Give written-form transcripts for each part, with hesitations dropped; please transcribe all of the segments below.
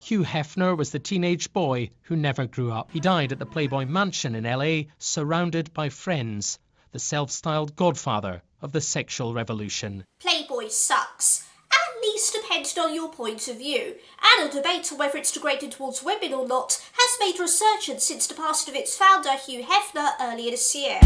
Hugh Hefner was the teenage boy who never grew up. He died at the Playboy Mansion in LA, surrounded by friends, the self-styled godfather of the sexual revolution. Playboy sucks. At least depending on your point of view, and a debate on whether it's degraded towards women or not has made a resurgence since the passing of its founder, Hugh Hefner, earlier this year.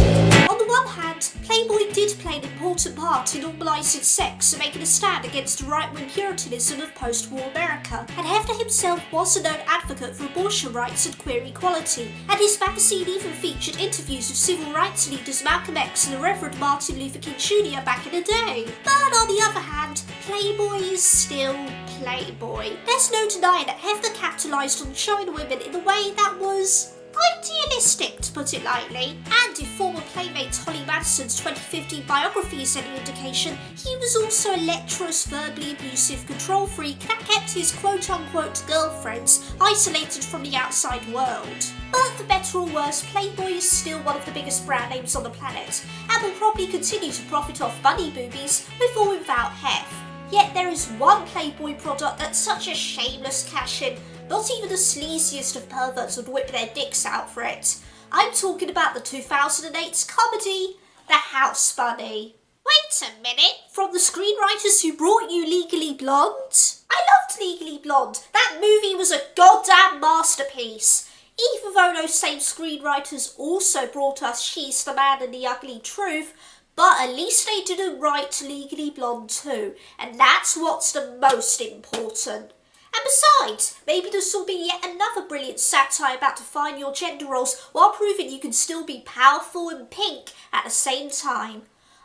On the one hand, Playboy did play an important part in normalising sex and making a stand against the right-wing puritanism of post-war America, and Hefner himself was a known advocate for abortion rights and queer equality, and his magazine even featured interviews with civil rights leaders Malcolm X and the Reverend Martin Luther King Jr. back in the day. But on the other hand, Playboy is still Playboy. There's no denying that Hefner capitalised on showing women in a way that was idealistic, to put it lightly. And if former Playmate Holly Madison's 2015 biography is any indication, he was also a lecherous, verbally abusive control freak that kept his quote-unquote girlfriends isolated from the outside world. But for better or worse, Playboy is still one of the biggest brand names on the planet, and will probably continue to profit off bunny boobies with or without Hef. Yet there is one Playboy product that's such a shameless cash-in, not even the sleaziest of perverts would whip their dicks out for it. I'm talking about the 2008's comedy, The House Bunny. Wait a minute, from the screenwriters who brought you Legally Blonde? I loved Legally Blonde. That movie was a goddamn masterpiece. Even though those same screenwriters also brought us She's the Man and the Ugly Truth, but at least they didn't write Legally Blonde too, and that's what's the most important. And besides, maybe this will be yet another brilliant satire about defining your gender roles while proving you can still be powerful and pink at the same time.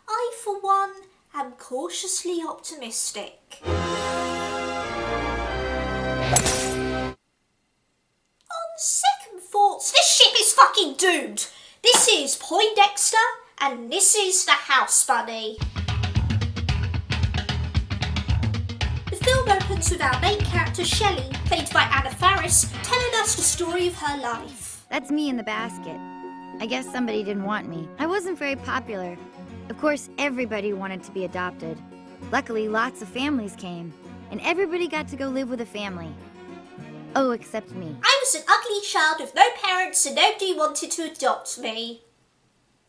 I, for one, am cautiously optimistic. On second thoughts, this ship is fucking doomed. This is Poindexta, and this is The House Bunny. The film opens with our main character Shelley, played by Anna Faris, telling us the story of her life. That's me in the basket. I guess somebody didn't want me. I wasn't very popular. Of course, everybody wanted to be adopted. Luckily, lots of families came, and everybody got to go live with a family. Oh, except me. I was an ugly child with no parents and nobody wanted to adopt me.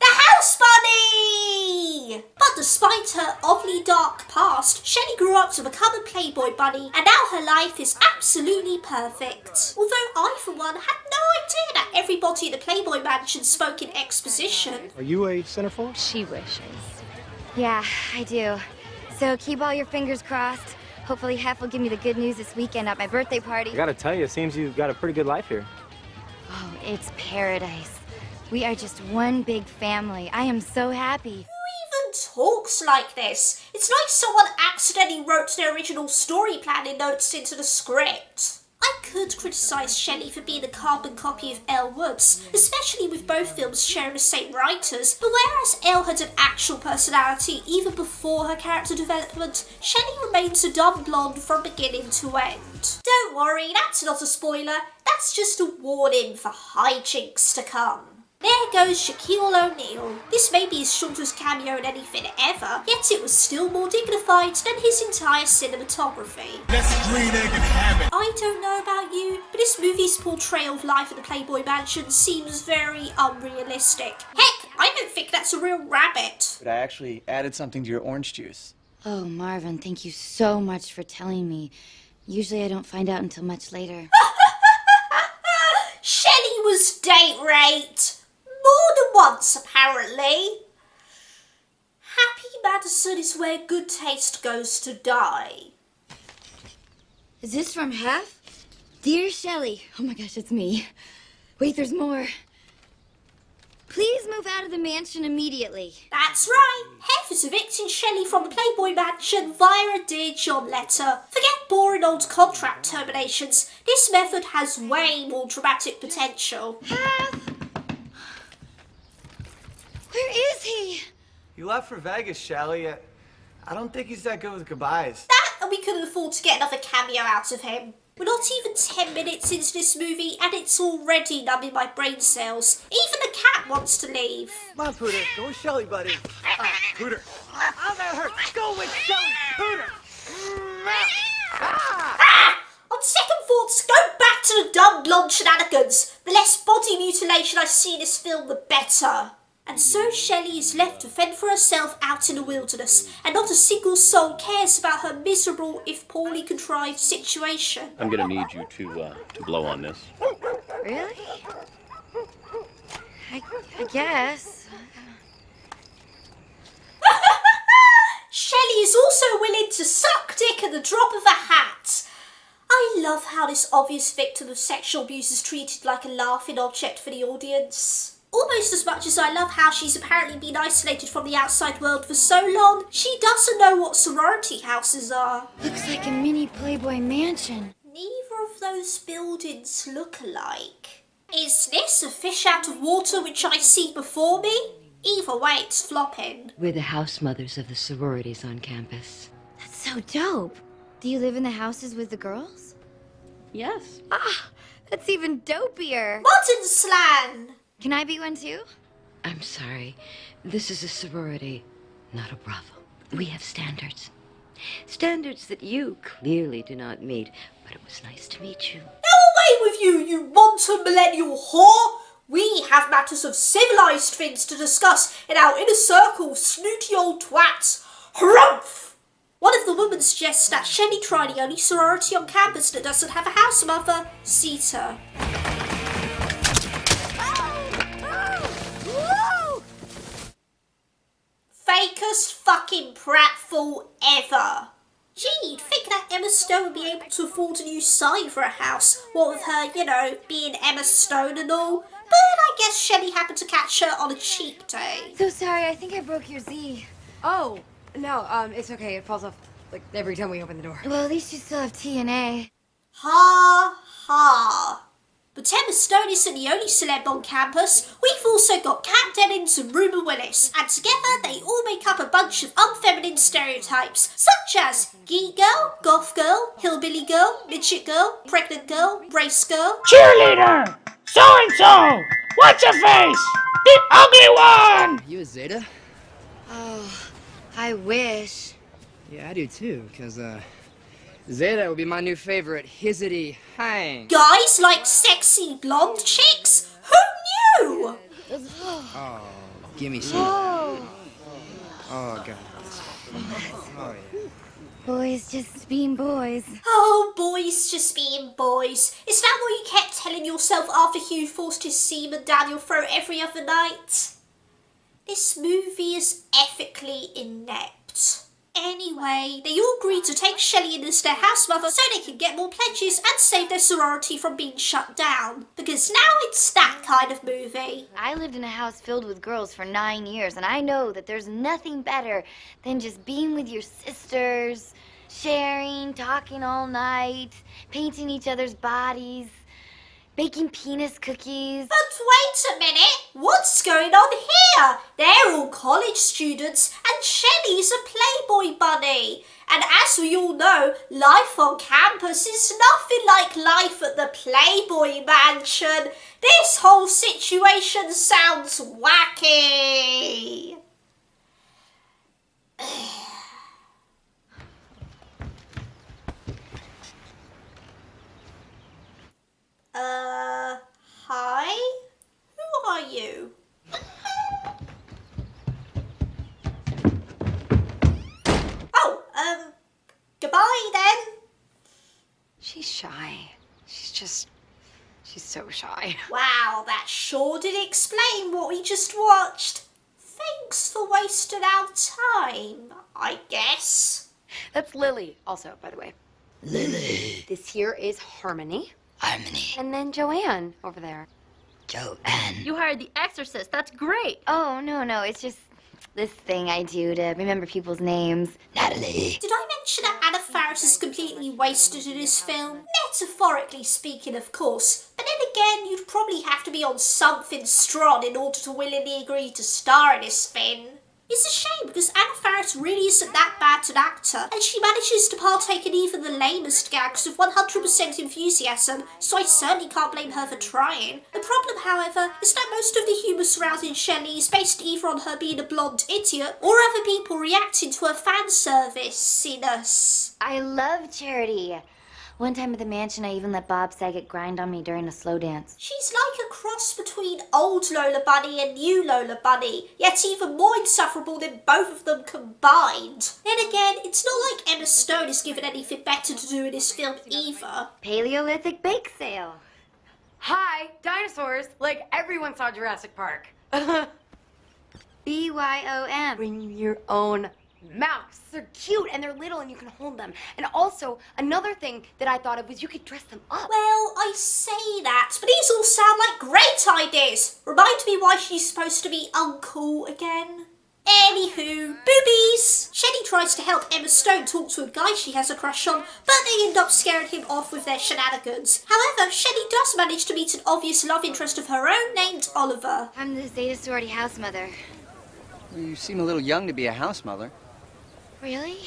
The House Bunny! But despite her oddly dark past, Shelley grew up to become a Playboy bunny, and now her life is absolutely perfect. Although I, for one, had no idea that everybody in the Playboy Mansion spoke in exposition. Are you a centerfold? She wishes. Yeah, I do. So keep all your fingers crossed. Hopefully Hef will give me the good news this weekend at my birthday party. I gotta tell you, it seems you've got a pretty good life here. Oh, it's paradise. We are just one big family. I am so happy. Who even talks like this? It's like someone accidentally wrote their original story planning notes into the script. I could criticise Shelley for being a carbon copy of Elle Woods, especially with both films sharing the same writers, but whereas Elle had an actual personality even before her character development, Shelley remains a dumb blonde from beginning to end. Don't worry, that's not a spoiler, that's just a warning for hijinks to come. There goes Shaquille O'Neal. This may be his shortest cameo in anything ever, yet it was still more dignified than his entire cinematography. Let's green egg and have it. I don't know about you, but this movie's portrayal of life at the Playboy Mansion seems very unrealistic. Heck, I don't think that's a real rabbit. But I actually added something to your orange juice. Oh, Marvin, thank you so much for telling me. Usually I don't find out until much later. Shelley was date raped. More than once, apparently. Happy Madison is where good taste goes to die. Is this from Hef? Dear Shelley. Oh my gosh, it's me. Wait, there's more. Please move out of the mansion immediately. That's right. Hef is evicting Shelley from the Playboy Mansion via a Dear John letter. Forget boring old contract terminations. This method has way more dramatic potential. Hef! Where is he? You left for Vegas, Shelley. I don't think he's that good with goodbyes. That, and we couldn't afford to get another cameo out of him. We're not even 10 minutes into this movie and it's already numbing my brain cells. Even the cat wants to leave. Come on, Pooter. Go with Shelley, buddy. Pooter. Oh, that hurts. Go with Shelley. Pooter. On second thoughts, go to the dumb blonde shenanigans. The less body mutilation I see in this film, the better. And so Shelley is left to fend for herself out in the wilderness, and not a single soul cares about her miserable, if poorly contrived, situation. I'm gonna need you to blow on this. Really? I guess. Shelley is also willing to suck dick at the drop of a hat. I love how this obvious victim of sexual abuse is treated like a laughing object for the audience. Almost as much as I love how she's apparently been isolated from the outside world for so long, she doesn't know what sorority houses are. Looks like a mini Playboy mansion. Neither of those buildings look alike. Is this a fish out of water which I see before me? Either way, it's flopping. We're the house mothers of the sororities on campus. That's so dope. Do you live in the houses with the girls? Yes. Ah, that's even dopier. Modern slang! Can I be one too? I'm sorry. This is a sorority, not a brothel. We have standards. Standards that you clearly do not meet, but it was nice to meet you. Now away with you, you wanton millennial whore! We have matters of civilised things to discuss in our inner circle, snooty old twats. Harumph! One of the women suggests that Shelley try the only sorority on campus that doesn't have a house mother, Sita. Fakest fucking pratfall ever. Gee, you'd think that Emma Stone would be able to afford a new sign for a house, what with her, being Emma Stone and all. But I guess Shelley happened to catch her on a cheap day. So sorry, I think I broke your Z. Oh, no, it's okay. It falls off, like, every time we open the door. Well, at least you still have TNA. Ha ha. But Emma Stone isn't the only celeb on campus. We've also got Kat Dennings and Ruben Willis, and together they all make up a bunch of unfeminine stereotypes, such as geek girl, goth girl, hillbilly girl, midget girl, pregnant girl, race girl. Cheerleader! So-and-so! What's your face? The ugly one! You a Zeta? Oh, I wish. Yeah, I do too, because, Zeta would be my new favorite, Hizzity Hang. Guys like sexy blonde chicks? Who knew? Oh, gimme some. Oh, Oh, God. Oh, yeah. boys just being boys. Oh, boys just being boys. Is that what you kept telling yourself after Hugh forced his semen down your throat every other night? This movie is ethically inept. Anyway, they all agreed to take Shelley in as their house mother so they can get more pledges and save their sorority from being shut down. Because now it's that kind of movie. I lived in a house filled with girls for 9 years, and I know that there's nothing better than just being with your sisters, sharing, talking all night, painting each other's bodies, baking penis cookies. But wait a minute, what's going on here? They're all college students and Shelley's a Playboy bunny. And as we all know, life on campus is nothing like life at the Playboy mansion. This whole situation sounds wacky. Hi? Who are you? Oh, goodbye then. She's shy. She's so shy. Wow, that sure did explain what we just watched. Thanks for wasting our time, I guess. That's Lily, also, by the way. Lily. This here is Harmony. Harmony. And then Joanne over there. Joanne. You hired the exorcist. That's great. Oh, no, it's just this thing I do to remember people's names. Natalie. Did I mention that Anna Faris is completely wasted in this film? Metaphorically speaking, of course. But then again, you'd probably have to be on something strong in order to willingly agree to star in this thing. It's a shame because Anna Faris really isn't that bad an actor, and she manages to partake in even the lamest gags with 100% enthusiasm, so I certainly can't blame her for trying. The problem, however, is that most of the humour surrounding Shelley is based either on her being a blonde idiot or other people reacting to her fan service-iness. I love Charity. One time at the mansion, I even let Bob Saget grind on me during a slow dance. She's like a cross between old Lola Bunny and new Lola Bunny, yet even more insufferable than both of them combined. Then again, it's not like Emma Stone is given anything better to do in this film either. Paleolithic bake sale. Hi, dinosaurs. Like everyone saw Jurassic Park. BYOM. Bring your own mouse. They're cute and they're little and you can hold them. And also, another thing that I thought of was you could dress them up. Well, I say that, but these all sound like great ideas. Remind me why she's supposed to be uncool again. Anywho, boobies! Shelley tries to help Emma Stone talk to a guy she has a crush on, but they end up scaring him off with their shenanigans. However, Shelley does manage to meet an obvious love interest of her own named Oliver. I'm the Zeta Sorority house mother. You seem a little young to be a house mother. Really?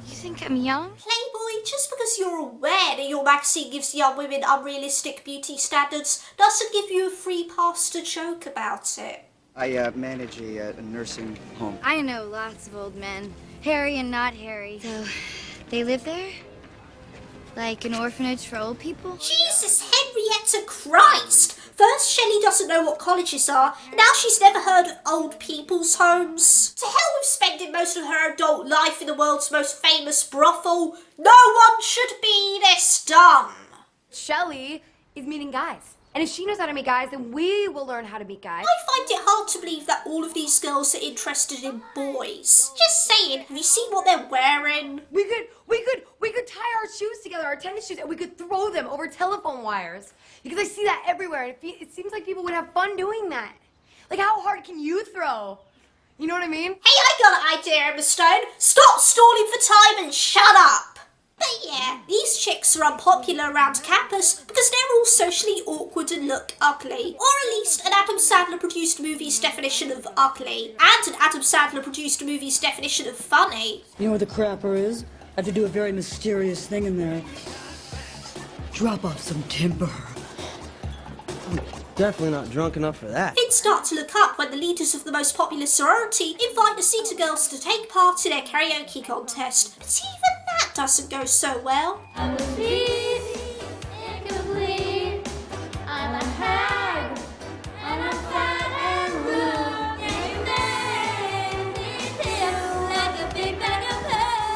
You think I'm young? Playboy, just because you're aware that your magazine gives young women unrealistic beauty standards doesn't give you a free pass to joke about it. I manage a nursing home. I know lots of old men. Hairy and not hairy. So, they live there? Like an orphanage for old people? Jesus, Henrietta Christ! First, Shelley doesn't know what colleges are, and now she's never heard of old people's homes. To hell with spending most of her adult life in the world's most famous brothel. No one should be this dumb. Shelley is meeting guys. And if she knows how to meet guys, then we will learn how to meet guys. I find it hard to believe that all of these girls are interested in boys. Just saying, have you seen what they're wearing? We could tie our shoes together, our tennis shoes, and we could throw them over telephone wires. Because I see that everywhere, and it seems like people would have fun doing that. Like, how hard can you throw? You know what I mean? Hey, I got an idea, Emma Stone. Stop stalling for time and shut up. But yeah, these chicks are unpopular around campus because they're all socially awkward and look ugly. Or at least an Adam Sandler produced movie's definition of ugly. And an Adam Sandler produced movie's definition of funny. You know where the crapper is? I have to do a very mysterious thing in there. Drop off some timber. I'm definitely not drunk enough for that. Things start to look up when the leaders of the most popular sorority invite the Cedar girls to take part in their karaoke contest. But even that doesn't go so well. I'm a thief, incomplete. I'm a hag, and I'm fat and rude. And you make me feel like a big bag of pearls.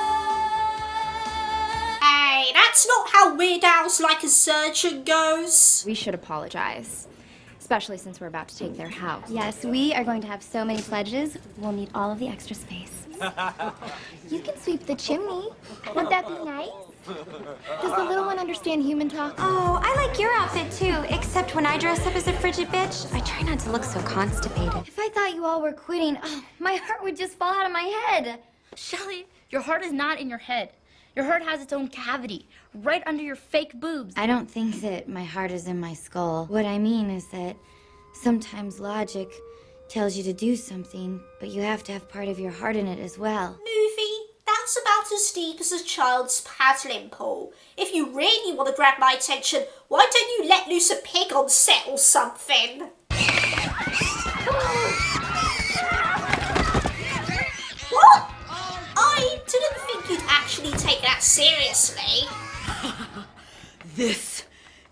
Hey, that's not how Weird Al's Like a Surgeon goes. We should apologize, especially since we're about to take their house. Yes, we are going to have so many pledges, we'll need all of the extra space. You can sweep the chimney. Would that be nice? Does the little one understand human talk? Oh, I like your outfit too, except when I dress up as a frigid bitch, I try not to look so constipated. If I thought you all were quitting, my heart would just fall out of my head. Shelley, your heart is not in your head. Your heart has its own cavity, right under your fake boobs. I don't think that my heart is in my skull. What I mean is that sometimes logic tells you to do something, but you have to have part of your heart in it as well. Movie, that's about as deep as a child's paddling pool. If you really want to grab my attention, why don't you let loose a pig on set or something? What? I didn't think you'd actually take that seriously. This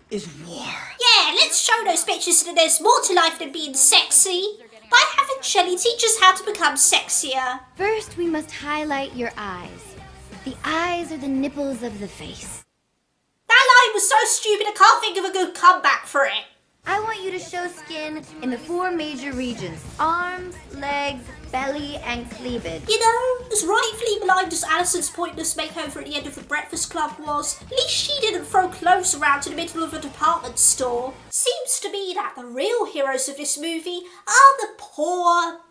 is war. Yeah, let's show those bitches that there's more to life than being sexy. By having Shelley teach us how to become sexier. First, we must highlight your eyes. The eyes are the nipples of the face. That line was so stupid I can't think of a good comeback for it. I want you to show skin in the 4 major regions: arms, legs, belly, and cleavage. You know, as rightfully maligned as Alison's pointless makeover at the end of The Breakfast Club was, at least she didn't throw clothes around in the middle of a department store. Seems to me that the real heroes of this movie are the poor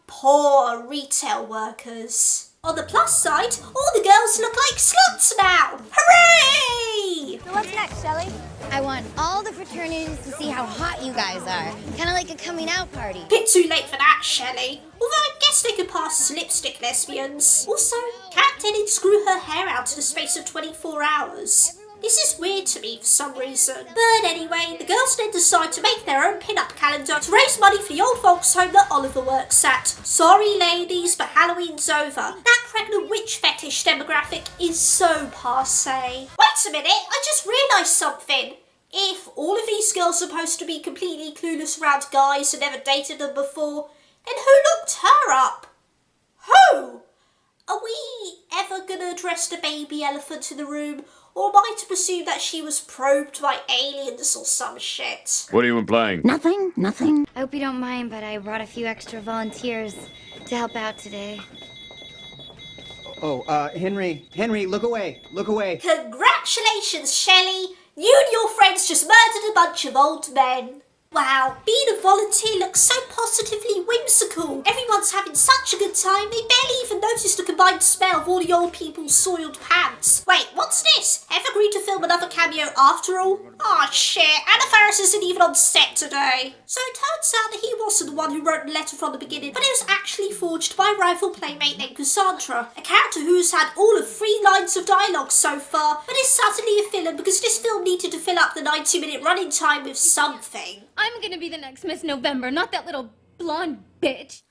retail workers. On the plus side, all the girls look like sluts now! Hooray! So what's next, Shelley? I want all the fraternities to see how hot you guys are. Kind of like a coming out party. Bit too late for that, Shelley. Although I guess they could pass as lipstick lesbians. Also, Kat didn't screw her hair out in the space of 24 hours. This is weird to me for some reason. But anyway, the girls then decide to make their own pin-up calendar to raise money for the old folks home that Oliver works at. Sorry ladies, but Halloween's over. That pregnant witch fetish demographic is so passé. Wait a minute, I just realised something. If all of these girls are supposed to be completely clueless around guys who never dated them before, then who looked her up? Who? Are we ever gonna address the baby elephant in the room, or am I to presume that she was probed by aliens or some shit? What are you implying? Nothing. I hope you don't mind, but I brought a few extra volunteers to help out today. Henry, look away. Congratulations, Shelley! You and your friends just murdered a bunch of old men. Wow, being a volunteer looks so positively whimsical. Everyone's having such a good time, they barely even noticed the combined smell of all the old people's soiled pants. Wait, what's this? Have agreed to film another cameo after all? Aw, shit, Anna Faris isn't even on set today. So it turns out that he wasn't the one who wrote the letter from the beginning, but it was actually forged by a rival playmate named Cassandra, a character who's had all of 3 lines of dialogue so far, but is suddenly a filler because this film needed to fill up the 90-minute running time with something. I'm gonna be the next Miss November, not that little blonde bitch.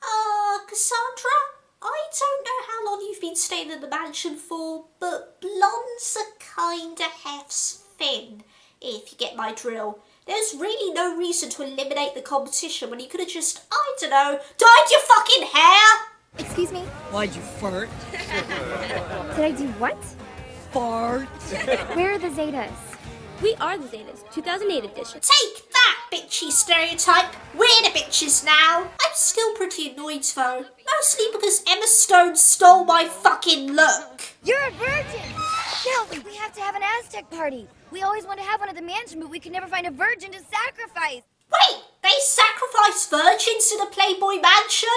Cassandra? I don't know how long you've been staying in the mansion for, but blondes are kinda hef's thin, if you get my drill. There's really no reason to eliminate the competition when you could have just, I don't know, dyed your fucking hair! Excuse me? Why'd you fart? Did I do what? Fart. Where are the Zetas? We are the Zetas, 2008 edition. Take that, bitchy stereotype! We're the bitches now! I'm still pretty annoyed though, mostly because Emma Stone stole my fucking look. You're a virgin! No, we have to have an Aztec party. We always want to have one at the mansion, but we can never find a virgin to sacrifice. Wait, they sacrifice virgins in a Playboy mansion?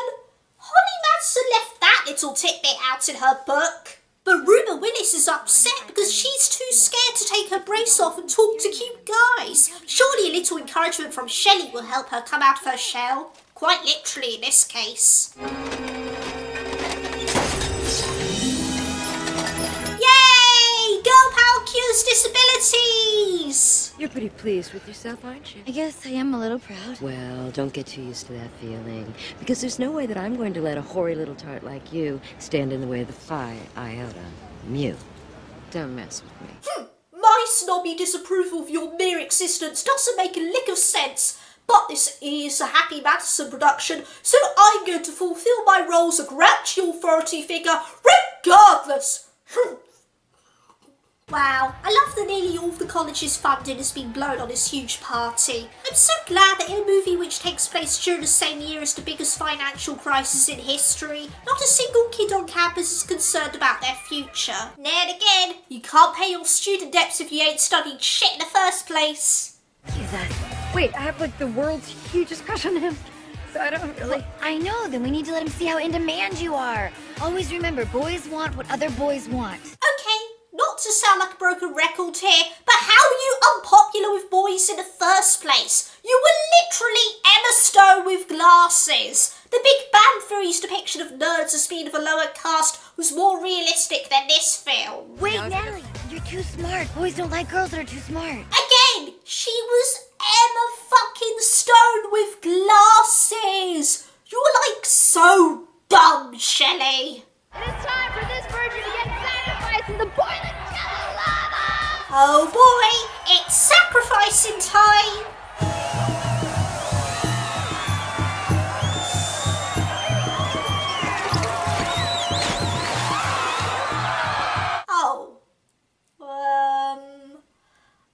Holly Madsen left that little tidbit out in her book. But Ruba Willis is upset because she's too scared to take her brace off and talk to cute guys. Surely a little encouragement from Shelley will help her come out of her shell. Quite literally in this case. Yay! Girl power cures disabilities! You're pretty pleased with yourself, aren't you? I guess I am a little proud. Well, don't get too used to that feeling, because there's no way that I'm going to let a hoary little tart like you stand in the way of the Phi Iota Mu. Don't mess with me. My snobby disapproval of your mere existence doesn't make a lick of sense. But this is a Happy Madison production, so I'm going to fulfill my role as a grouchy authority figure regardless. Wow, I love that nearly all of the college's funding has been blown on this huge party. I'm so glad that in a movie which takes place during the same year as the biggest financial crisis in history, not a single kid on campus is concerned about their future. Then again, you can't pay your student debts if you ain't studied shit in the first place. Jesus. Wait, I have like the world's hugest crush on him. So I don't really... I know, then we need to let him see how in demand you are. Always remember, boys want what other boys want. Okay, not to sound like a broken record here, but how are you unpopular with boys in the first place? You were literally Emma Stone with glasses. The Big Bang Theory's depiction of nerds as being of a lower caste was more realistic than this film. Wait, Natalie, you're too smart. Boys don't like girls that are too smart. Again, she was Emma fucking Stone with glasses. You're like so dumb, Shelley. It is time for this virgin to get sacrificed in the boiling jello lava! Oh boy, it's sacrificing time.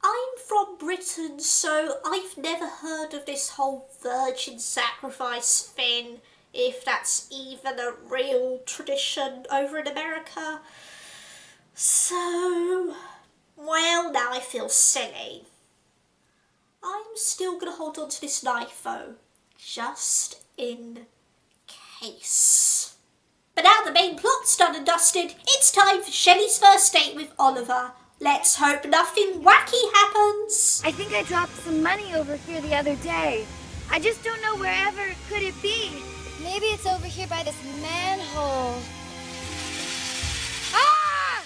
I'm from Britain, so I've never heard of this whole virgin sacrifice thing, if that's even a real tradition over in America. So, well, now I feel silly. I'm still gonna hold on to this knife though, just in case. But now the main plot's done and dusted, it's time for Shelley's first date with Oliver. Let's hope nothing wacky happens. I think I dropped some money over here the other day. I just don't know wherever could it be. Maybe it's over here by this manhole. Ah!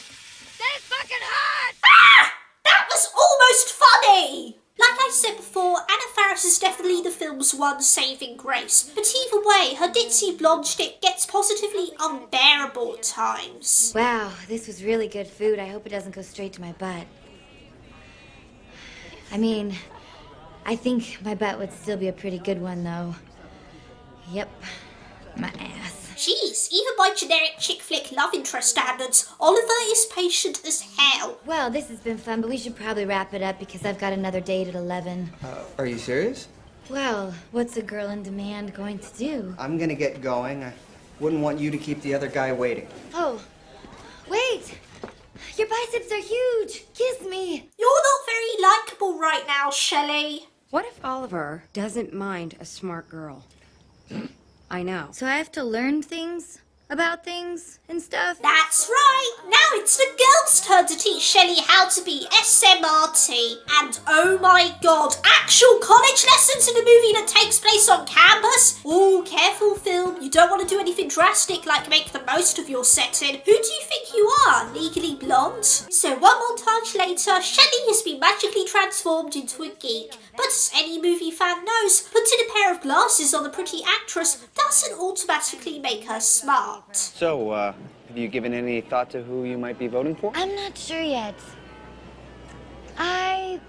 That is fucking hot! Ah! That was almost funny! Like I said before, Anna Faris is definitely the film's one saving grace. But either way, her ditzy blonde shtick gets positively unbearable at times. Wow, this was really good food. I hope it doesn't go straight to my butt. I mean, I think my butt would still be a pretty good one, though. Yep, my ass. Jeez, even by generic chick flick love interest standards, Oliver is patient as hell. Well, this has been fun, but we should probably wrap it up because I've got another date at 11. Are you serious? Well, what's a girl in demand going to do? I'm gonna get going. I wouldn't want you to keep the other guy waiting. Oh, wait! Your biceps are huge! Kiss me! You're not very likeable right now, Shelley. What if Oliver doesn't mind a smart girl? I know. So I have to learn things about things and stuff? That's right. Now it's the girls' turn to teach Shelley how to be SMRT. And oh my god, actual college lessons in a movie that takes place on campus? Oh, careful film. You don't want to do anything drastic like make the most of your setting. Who do you think you are, Legally Blonde? So one montage later, Shelley has been magically transformed into a geek. But as any movie fan knows, putting a pair of glasses on a pretty actress doesn't automatically make her smart. So, have you given any thought to who you might be voting for? I'm not sure yet. I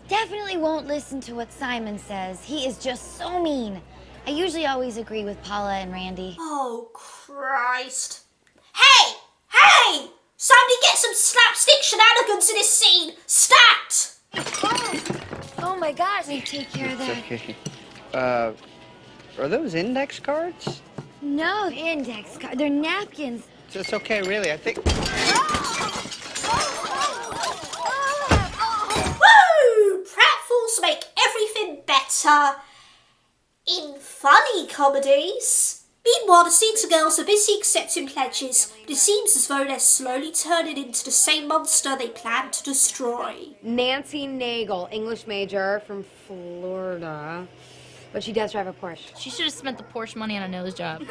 definitely won't listen to what Simon says. He is just so mean. I usually always agree with Paula and Randy. Oh, Christ. Hey! Hey! Somebody get some slapstick shenanigans in this scene! Stat! Oh my gosh, I take care of that. Okay. Are those index cards? No, index card. They're napkins. It's okay, really. I think... Woo! Pratfalls make everything better in funny comedies. Meanwhile, the Cedar girls are busy accepting pledges, but it seems as though they're slowly turning into the same monster they planned to destroy. Nancy Nagel, English major from Florida. But she does drive a Porsche. She should have spent the Porsche money on a nose job. It's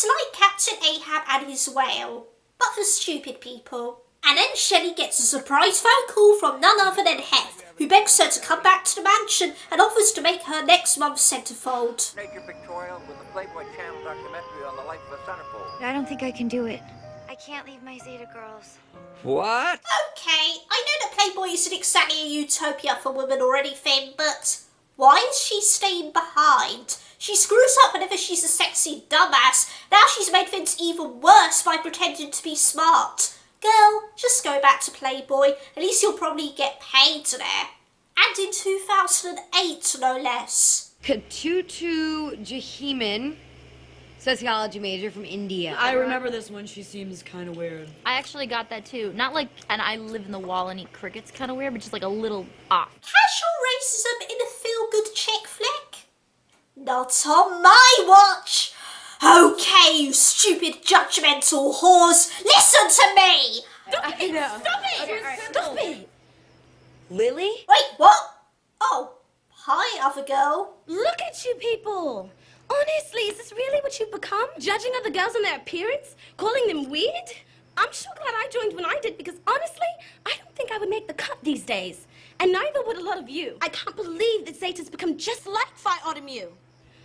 like Captain Ahab and his whale, but for stupid people. And then Shelley gets a surprise phone call from none other than Hef, who begs her to come back to the mansion and offers to make her next month's centerfold. Nature pictorial with the Playboy Channel documentary on the life of a centerfold. I don't think I can do it. I can't leave my Zeta girls. What? Okay, I know that Playboy isn't exactly a utopia for women or anything, but why is she staying behind? She screws up whenever she's a sexy dumbass. Now she's made things even worse by pretending to be smart. Girl, just go back to Playboy. At least you'll probably get paid there. And in 2008, no less. Katutu Jahiman, sociology major from India. I remember this one. She seems kind of weird. I actually got that too. Not like an I live in the wall and eat crickets kind of weird, but just like a little off. Casual racism in a feel-good chick flick? Not on my watch! Okay, you stupid judgmental whores, listen to me! Stop it! Stop it! Lily? Wait, what? Oh, hi, other girl. Look at you people! Honestly, is this really what you've become? Judging other girls on their appearance? Calling them weird? I'm sure glad I joined when I did because honestly, I don't think I would make the cut these days. And neither would a lot of you. I can't believe that Zeta's become just like Phi Automu.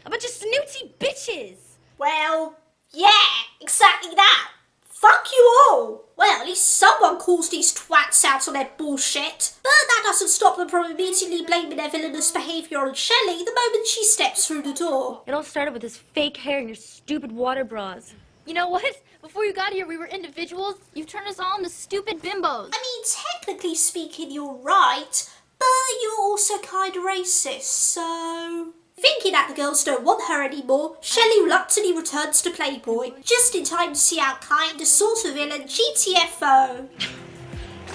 A bunch of snooty bitches. Well, yeah, exactly that. Fuck you all. Well, at least someone calls these twats out on their bullshit. But that doesn't stop them from immediately blaming their villainous behaviour on Shelley the moment she steps through the door. It all started with this fake hair and your stupid water bras. You know what? Before you got here, we were individuals. You've turned us all into stupid bimbos. I mean, technically speaking, you're right, but you're also kind of racist, so... Thinking that the girls don't want her anymore, Shelley reluctantly returns to Playboy, just in time to see out kinda sort of villain GTFO.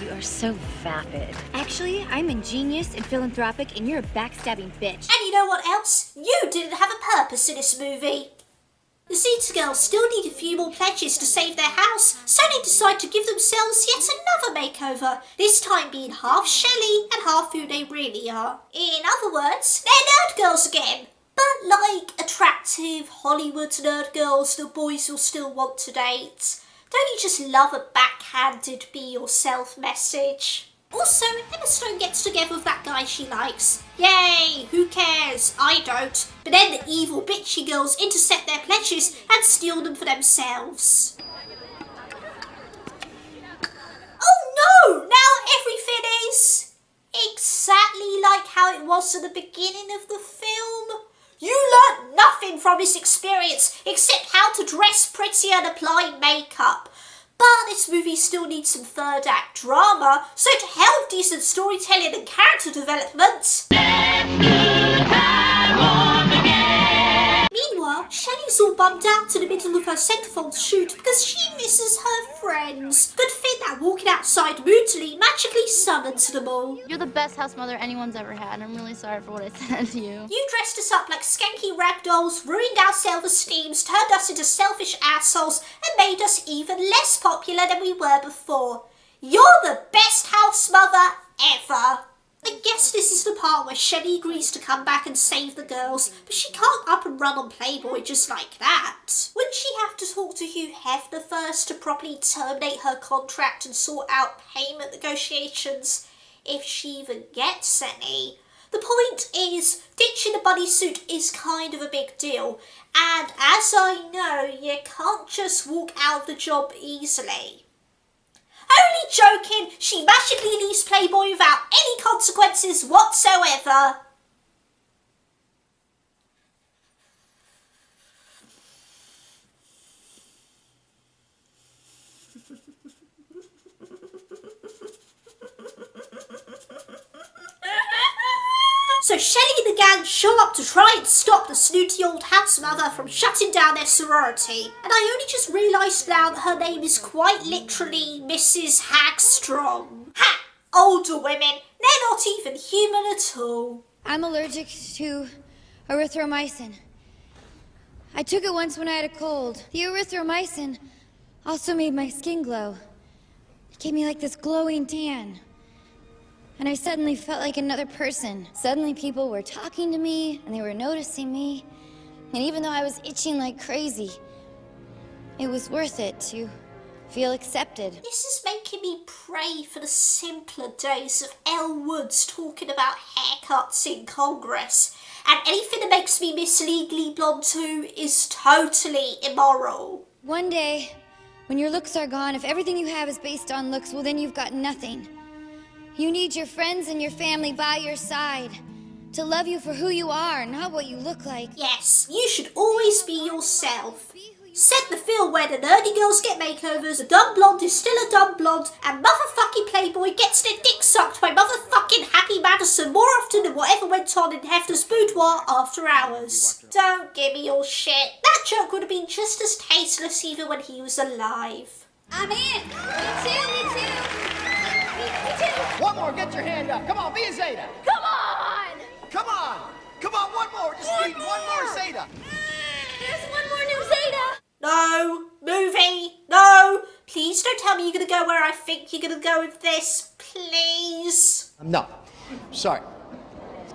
You are so vapid. Actually, I'm ingenious and philanthropic, and you're a backstabbing bitch. And you know what else? You didn't have a purpose in this movie. The Zeta girls still need a few more pledges to save their house, so they decide to give themselves yet another makeover, this time being half Shelley and half who they really are. In other words, they're nerd girls again, but like attractive Hollywood nerd girls the boys will still want to date. Don't you just love a backhanded be yourself message? Also, Emma Stone gets together with that guy she likes. Yay, who cares? I don't. But then the evil bitchy girls intercept their pledges and steal them for themselves. Oh no! Now everything is exactly like how it was at the beginning of the film. You learnt nothing from this experience except how to dress pretty and apply makeup. But this movie still needs some third act drama, so to hell with decent storytelling and character development. Meanwhile, Shelley's all bummed out in the middle of her centerfold shoot because she misses her friends. Good thing that walking outside moodily magically summons them all. You're the best house mother anyone's ever had. I'm really sorry for what I said to you. You dressed us up like skanky ragdolls, ruined our self-esteems, turned us into selfish assholes, and made us even less popular than we were before. You're the best house mother ever. I guess this is the part where Shelley agrees to come back and save the girls, but she can't up and run on Playboy just like that. Wouldn't she have to talk to Hugh Hefner first to properly terminate her contract and sort out payment negotiations, if she even gets any? The point is, ditching a bodysuit is kind of a big deal, and as I know, you can't just walk out of the job easily. Only joking, she magically leaves Playboy without any consequences whatsoever. So Shelley and the gang show up to try and stop the snooty old house mother from shutting down their sorority. And I only just realised now that her name is quite literally Mrs. Hagstrom. Ha! Older women, they're not even human at all. I'm allergic to erythromycin. I took it once when I had a cold. The erythromycin also made my skin glow. It gave me like this glowing tan. And I suddenly felt like another person. Suddenly people were talking to me, and they were noticing me. And even though I was itching like crazy, it was worth it to feel accepted. This is making me pray for the simpler days of Elle Woods talking about haircuts in Congress. And anything that makes me Miss Legally Blonde too is totally immoral. One day, when your looks are gone, if everything you have is based on looks, well then you've got nothing. You need your friends and your family by your side to love you for who you are, not what you look like. Yes, you should always be yourself. Set the film where the nerdy girls get makeovers, a dumb blonde is still a dumb blonde, and motherfucking Playboy gets their dick sucked by motherfucking Happy Madison more often than whatever went on in Hefner's boudoir after hours. Don't give me your shit. That joke would have been just as tasteless even when he was alive. I'm in. Me too. One more, get your hand up. Come on, be a Zeta. Come on! Come on. Come on, one more. Just need one more Zeta. There's one more new Zeta. No, movie, no. Please don't tell me you're going to go where I think you're going to go with this. Please. No. Sorry.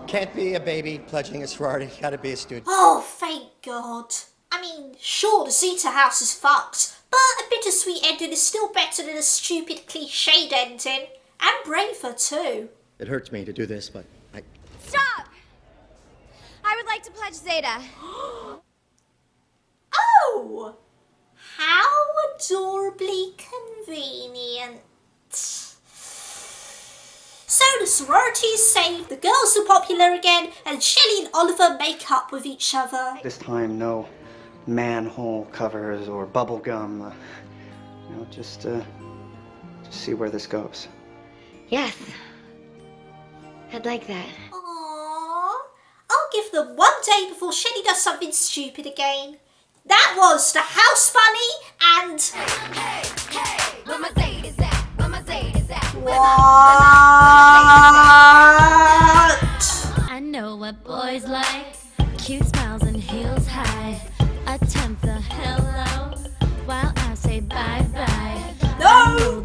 Can't be a baby pledging a sorority. Gotta be a student. Oh, thank God. I mean, sure, the Zeta house is fucked, but a bittersweet ending is still better than a stupid cliched ending. And braver, too. It hurts me to do this, but I... Stop! I would like to pledge Zeta. Oh! How adorably convenient. So the sorority is saved, the girls are popular again, and Shelley and Oliver make up with each other. This time, no manhole covers or bubble gum. Just see where this goes. Yes. I'd like that. Aww. I'll give them one day before Shelley does something stupid again. That was the House Bunny and... Hey, where my Zeta's at? Where my Zeta's at? What? I know what boys like. Cute smiles and heels high. Attempt the hello while I say bye-bye. No!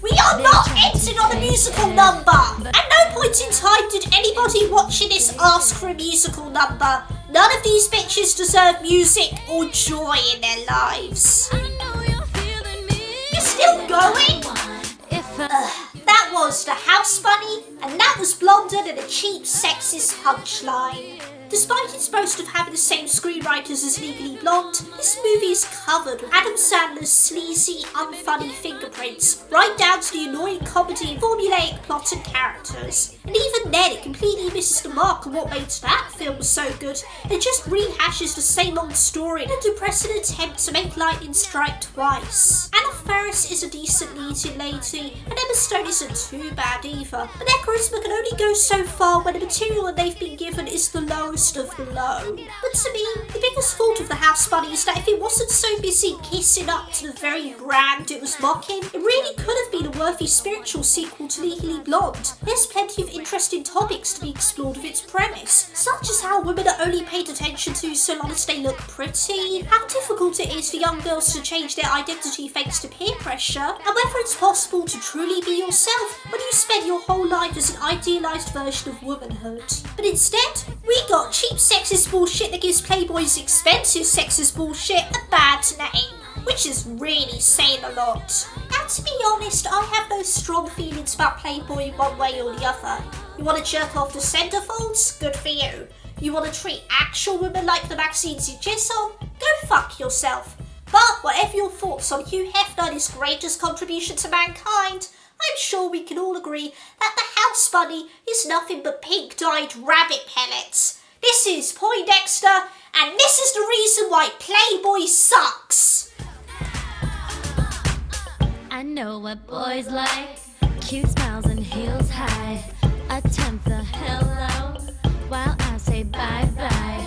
We are not entering on a musical number! At no point in time did anybody watching this ask for a musical number. None of these bitches deserve music or joy in their lives. You're still going? That was The House Bunny, and that was blonder than a cheap, sexist punchline. Despite its boast of having the same screenwriters as Legally Blonde, this movie is covered with Adam Sandler's sleazy, unfunny fingerprints, right down to the annoying comedy and formulaic plot and characters. And even then, it completely misses the mark on what made that film so good. It just rehashes the same old story in a depressing attempt to make lightning strike twice. Anna Faris is a decent leading lady, and Emma Stone isn't too bad either, but their charisma can only go so far when the material that they've been given is the lowest of the low. But to me, the biggest fault of The House Bunny is that if it wasn't so busy kissing up to the very brand it was mocking, it really could have been a worthy spiritual sequel to Legally Blonde. There's plenty of interesting topics to be explored with its premise, such as how women are only paid attention to so long as they look pretty, how difficult it is for young girls to change their identity thanks to peer pressure, and whether it's possible to truly be yourself when you spend your whole life as an idealised version of womanhood. But instead, we got cheap sexist bullshit that gives Playboy's expensive sexist bullshit a bad name, which is really saying a lot. And to be honest, I have no strong feelings about Playboy one way or the other. You want to jerk off to centerfolds? Good for you. You want to treat actual women like the magazines you jizz on? Go fuck yourself. But whatever your thoughts on Hugh Hefner and his greatest contribution to mankind, I'm sure we can all agree that The House Bunny is nothing but pink-dyed rabbit pellets. This is Poindexta, and this is the reason why Playboy sucks. I know what boys like. Cute smiles and heels high. Attempt the hello while I say bye-bye.